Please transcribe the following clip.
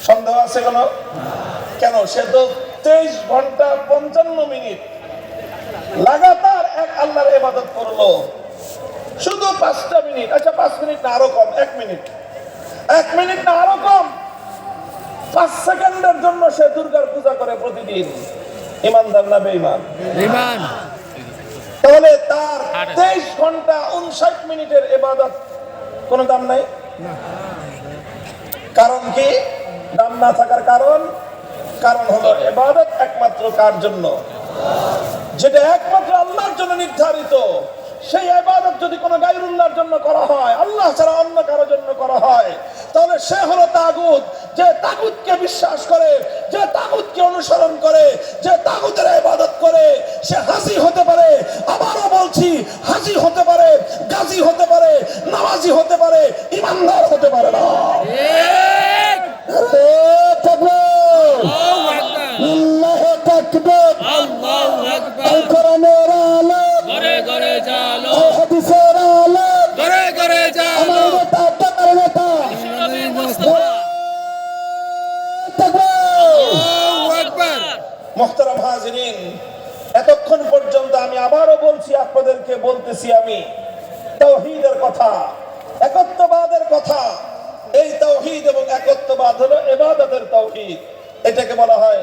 সন্দেহ আছে কোনো? কেন? সে তো 23 ঘন্টা 55 মিনিট লাগাতার এক আল্লাহর ইবাদত করলো। শুধু 5টা মিনিট, আচ্ছা 5 মিনিট না আরো কম, 1 মিনিট, 1 মিনিট না আরো কম, 5 সেকেন্ডের জন্য সে দুর্গার পূজা করে প্রতিদিন। ইমানদার না বেঈমান? বেঈমান। তাহলে তার 23 ঘন্টা 59 মিনিটের ইবাদত কোনো দাম নাই? কারণ কি? দাম না থাকার কারণ হলো ইবাদত একমাত্র কার জন্য? যেটা একমাত্র আল্লাহর জন্য নির্ধারিত, সেই ইবাদত যদি কোনো গায়রুল্লাহর জন্য করা হয়, আল্লাহ ছাড়া অন্য কারোর জন্য করা হয়, তাহলে সে হলো তাগুত। যে তাগুতকে বিশ্বাস করে, যে তাগুতকে অনুসরণ করে, যে তাগুতের ইবাদত করে, সে হাজী হতে পারে, আবারও বলছি হাজী হতে পারে, গাজী হতে পারে, নামাজি হতে পারে, ইমানদার হতে পারে না। মুহতারাম হাজিরিন, এতক্ষণ পর্যন্ত আমি আবারও বলছি, আপনাদেরকে বলতেছি আমি তাওহীদের কথা, একত্ববাদের কথা। এই তাওহীদ এবং একত্ববাদ হলো ইবাদতের তাওহীদ। এটাকে বলা হয়